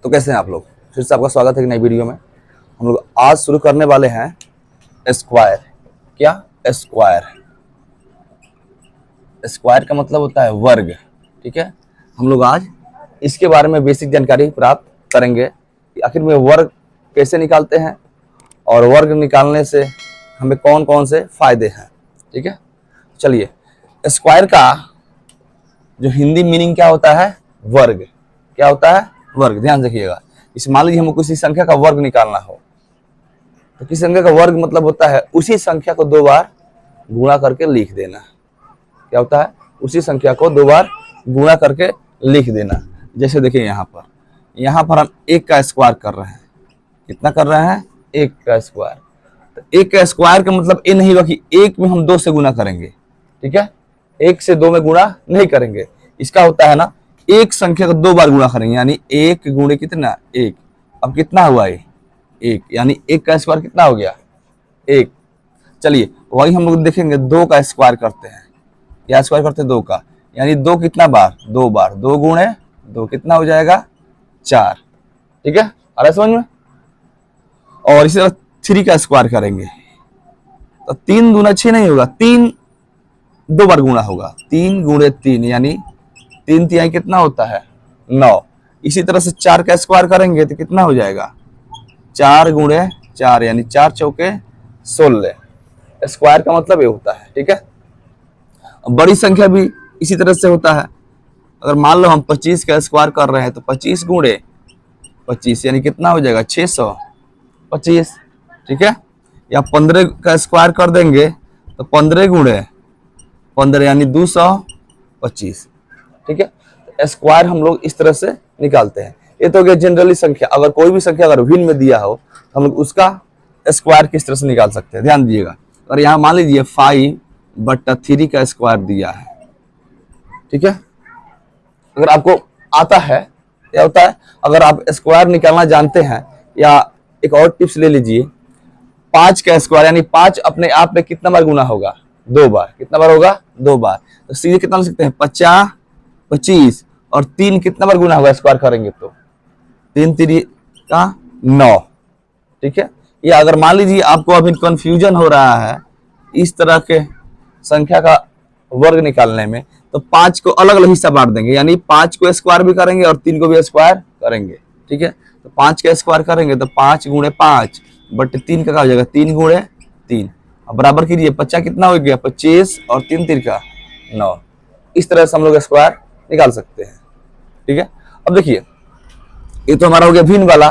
तो कैसे हैं आप लोग। फिर से आपका स्वागत है एक नई वीडियो में। हम लोग आज शुरू करने वाले हैं स्क्वायर। क्या? स्क्वायर। स्क्वायर का मतलब होता है वर्ग। ठीक है, हम लोग आज इसके बारे में बेसिक जानकारी प्राप्त करेंगे कि आखिर में वर्ग कैसे निकालते हैं और वर्ग निकालने से हमें कौन कौन से फायदे हैं। ठीक है, चलिए। स्क्वायर का जो हिंदी मीनिंग क्या होता है? वर्ग। क्या होता है? वर्ग। ध्यान रखिएगा। इस मान लीजिए हमको किसी संख्या का वर्ग निकालना हो तो किसी संख्या का वर्ग मतलब होता है उसी संख्या को 2 बार गुणा करके लिख देना। क्या होता है? उसी संख्या को 2 बार गुणा करके लिख देना। जैसे देखिए यहाँ पर हम 1 का स्क्वायर कर रहे हैं। कितना कर रहे हैं? 1 का स्क्वायर। तो 1 का स्क्वायर का मतलब ये नहीं होगा कि 1 में हम 2 से गुणा करेंगे। ठीक है, 1 से 2 में गुणा नहीं करेंगे। इसका होता है ना, एक संख्या को 2 बार गुणा करेंगे, यानी 1 गुणे कितना? 1। अब कितना हुआ ये? 1, यानी 1 का स्क्वायर कितना हो गया? 1। चलिए वही हम लोग देखेंगे 2 का स्क्वायर करते हैं। क्या स्क्वायर करते हैं? 2 का, यानी 2 कितना बार? 2 बार। 2 गुणे 2 कितना हो जाएगा? 4। ठीक है, आ रहा है समझ में? और इसी तरह 3 का स्क्वायर करेंगे तो 3 दूना 6 नहीं होगा, 3 2 बार गुणा होगा। 3 गुणे 3 यानी 3 तिहाई कितना होता है? 9। इसी तरह से 4 का स्क्वायर करेंगे तो कितना हो जाएगा? 4 गुणे 4 यानी 4 चौके 16। स्क्वायर का मतलब ये होता है। ठीक है, बड़ी संख्या भी इसी तरह से होता है। अगर मान लो हम 25 का स्क्वायर कर रहे हैं तो 25 गुणे 25 यानी कितना हो जाएगा? 625। ठीक है, या 15 का स्क्वायर कर देंगे तो 15 गुणे 15 यानी 225। ठीक है, तो स्क्वायर हम लोग इस तरह से निकालते हैं। ये तो हो गया जनरली संख्या। अगर कोई भी संख्या अगर भिन्न में दिया हो तो हम लोग उसका स्क्वायर किस तरह से निकाल सकते हैं, ध्यान दीजिएगा। और यहाँ मान लीजिए 5/3 का स्क्वायर दिया है। ठीक है, अगर आपको आता है, क्या होता है, अगर आप स्क्वायर निकालना जानते हैं, या एक और टिप्स ले लीजिए, 5 का स्क्वायर यानी 5 अपने आप में कितना बार गुना होगा? 2 बार। कितना बार होगा? 2 बार। तो सीधे कितना लिख सकते हैं? 50 25 और 3 कितना बार गुना होगा स्क्वायर करेंगे तो? 3 3 का 9। ठीक है, या अगर मान लीजिए आपको अभी कंफ्यूजन हो रहा है इस तरह के संख्या का वर्ग निकालने में, तो 5 को अलग अलग हिस्सा बांट देंगे, यानी 5 को स्क्वायर भी करेंगे और 3 को भी स्क्वायर करेंगे। ठीक है, तो 5 का स्क्वायर करेंगे तो 5 गुणे 5 बट 3 का क्या हो जाएगा? 3 गुणे 3। अब बराबर कीजिए, 50 कितना हो गया? 25 और 3 3 का 9। इस तरह से हम लोग स्क्वायर निकाल सकते हैं। ठीक है, अब देखिए ये तो हमारा हो गया भिन्न वाला।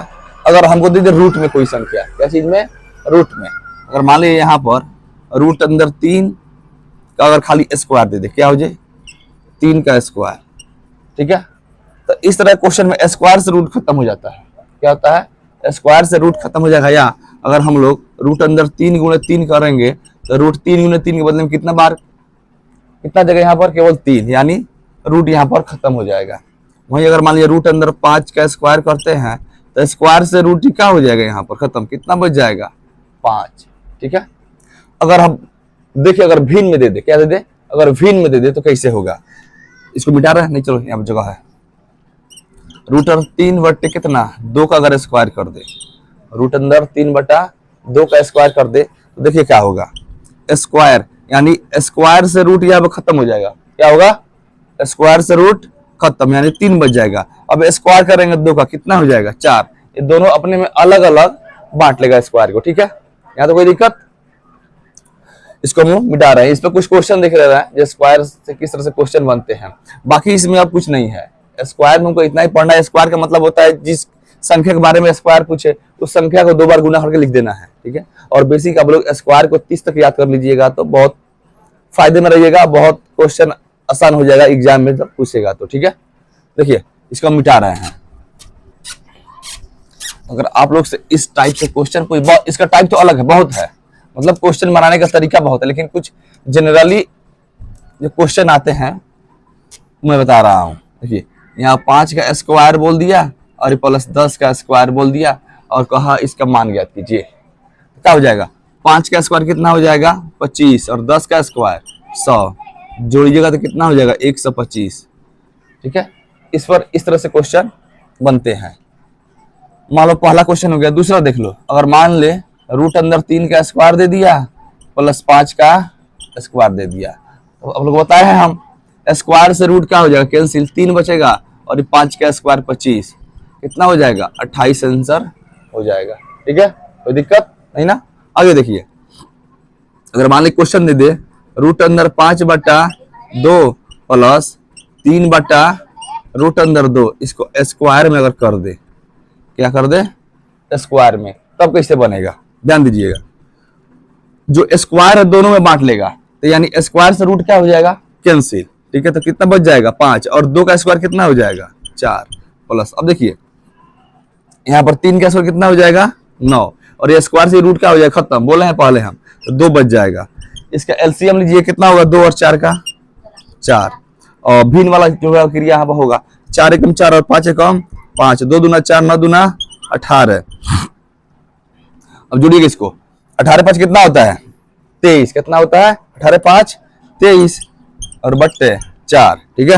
अगर हमको दे दे रूट में कोई संख्या, क्या चीज में? रूट में। अगर मान लीजिए यहाँ पर रूट अंदर 3 का अगर खाली स्क्वायर दे दे, क्या हो जाए? 3 का स्क्वायर। ठीक है, तो इस तरह क्वेश्चन में स्क्वायर से रूट खत्म हो जाता है। क्या होता है? स्क्वायर से रूट खत्म हो जाएगा। या अगर हम लोग रूट अंदर 3 गुणे 3 करेंगे तो रूट 3 गुणे 3 के बदले में कितना बार, कितना जगह यहाँ पर? केवल 3, यानी रूट यहाँ पर खत्म हो जाएगा। वहीं अगर मान लीजिए रूट अंदर 5 का स्क्वायर करते हैं तो स्क्वायर से रूट क्या हो जाएगा? यहाँ पर खत्म। कितना बच जाएगा? 5। ठीक है, अगर हम देखिए अगर भिन्न में दे दे, क्या दे दे? अगर भिन्न में दे दे तो कैसे होगा? इसको मिटा रहे हैं? नहीं, चलो यहाँ पर जगह है। रूट अंदर 3 बटे कितना? 2 का अगर स्क्वायर कर दे, रूट अंदर 3/2 का स्क्वायर कर दे तो देखिए क्या होगा? स्क्वायर यानी स्क्वायर से रूट यहाँ पर खत्म हो जाएगा। क्या होगा? स्क्वायर से रूट खत्म, यानी 3 बच जाएगा। अब स्क्वायर करेंगे 2 का, कितना हो जाएगा? 4। ये दोनों अपने में अलग अलग बांट लेगा स्क्वायर को। ठीक है, यहाँ तो कोई दिक्कत? इसको हम मिटा रहे हैं। इस पर कुछ क्वेश्चन दिख रहा है जो स्क्वायर से किस तरह से क्वेश्चन बनते हैं, बाकी इसमें अब कुछ नहीं है। स्क्वायर में हमको इतना ही पढ़ना है। स्क्वायर का मतलब होता है जिस संख्या के बारे में स्क्वायर पूछे उस संख्या को 2 बार गुना करके लिख देना है। ठीक है, और बेसिक आप लोग स्क्वायर को 30 तक याद कर लीजिएगा तो बहुत फायदे में रहिएगा। बहुत क्वेश्चन आसान हो जाएगा एग्जाम में जब पूछेगा तो। ठीक है, देखिए इसको हम मिटा रहे हैं। अगर आप लोग से इस टाइप से क्वेश्चन कोई, इसका टाइप तो अलग है, बहुत है, मतलब क्वेश्चन बनाने का तरीका बहुत है, लेकिन कुछ जनरली जो क्वेश्चन आते हैं मैं बता रहा हूं। देखिए यहाँ 5 का स्क्वायर बोल दिया और प्लस 10 का स्क्वायर बोल दिया और कहा इसका मान ज्ञात कीजिए। क्या हो जाएगा? 5 का स्क्वायर कितना हो जाएगा? 25 और 10 का स्क्वायर 100 जोड़िएगा तो कितना हो जाएगा? 125। ठीक है, इस पर इस तरह से क्वेश्चन बनते हैं। मान लो पहला क्वेश्चन हो गया। दूसरा देख लो, अगर मान ले रूट अंदर 3 का स्क्वायर दे दिया प्लस 5 का स्क्वायर दे दिया, तो अब लोग बताए हैं हम स्क्वायर से रूट क्या हो जाएगा, कैंसिल, 3 बचेगा और ये 5 का स्क्वायर 25, कितना हो जाएगा 28 आंसर हो जाएगा। ठीक है, कोई दिक्कत नहीं ना। आगे देखिए, अगर मान ली क्वेश्चन दे दे रूट अंदर 5/2 प्लस 3/रूट अंदर 2, इसको स्क्वायर में अगर कर दे, क्या कर दे स्क्वायर में, तब कैसे बनेगा, ध्यान दीजिएगा। जो स्क्वायर है दोनों में बांट लेगा, तो यानी स्क्वायर से रूट क्या हो जाएगा कैंसिल। ठीक है, तो कितना बच जाएगा 5 और 2 का स्क्वायर कितना हो जाएगा 4 प्लस, अब देखिए यहाँ पर 3 का स्क्वायर कितना हो जाएगा 9 और ये स्क्वायर से रूट क्या हो जाएगा खत्म, बोले हैं पहले हम, तो 2 बच जाएगा। इसका एलसीएम लीजिए, कितना होगा 2 और 4 का 4, और भिन्न वाला जो है क्रिया यहाँ पर होगा 4 एकम 4 और 5 एकम 5, 2 दूना 4 9 दूना 18। अब जोड़िएगा इसको, 18 5 कितना होता है 23, कितना होता है 18 5 23 और बट्टे 4। ठीक है,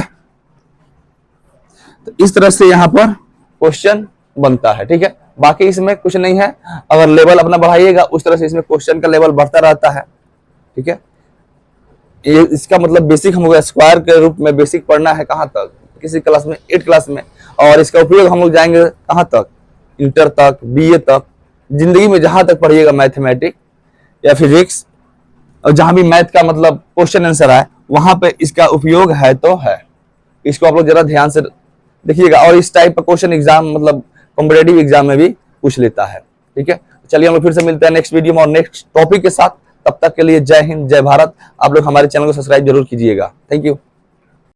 तो इस तरह से यहाँ पर क्वेश्चन बनता है। ठीक है, बाकी इसमें कुछ नहीं है, अगर लेवल अपना बढ़ाइएगा उस तरह से इसमें क्वेश्चन का लेवल बढ़ता रहता है। ठीक है, ये इसका मतलब बेसिक हम लोग स्क्वायर के रूप में बेसिक पढ़ना है कहाँ तक, किसी क्लास में 8 क्लास में, और इसका उपयोग हम लोग जाएंगे कहाँ तक, इंटर तक, बीए तक, जिंदगी में जहां तक पढ़िएगा मैथमेटिक्स या फिजिक्स, और जहां भी मैथ का मतलब क्वेश्चन आंसर है वहां पे इसका उपयोग है तो है। इसको आप लोग जरा ध्यान से देखिएगा, और इस टाइप का क्वेश्चन एग्जाम मतलब कॉम्पिटेटिव एग्जाम में भी पूछ लेता है। ठीक है, चलिए हम लोग फिर से मिलते हैं नेक्स्ट वीडियो में और नेक्स्ट टॉपिक के साथ। तब तक के लिए जय हिंद, जय भारत। आप लोग हमारे चैनल को सब्सक्राइब जरूर कीजिएगा। Thank you.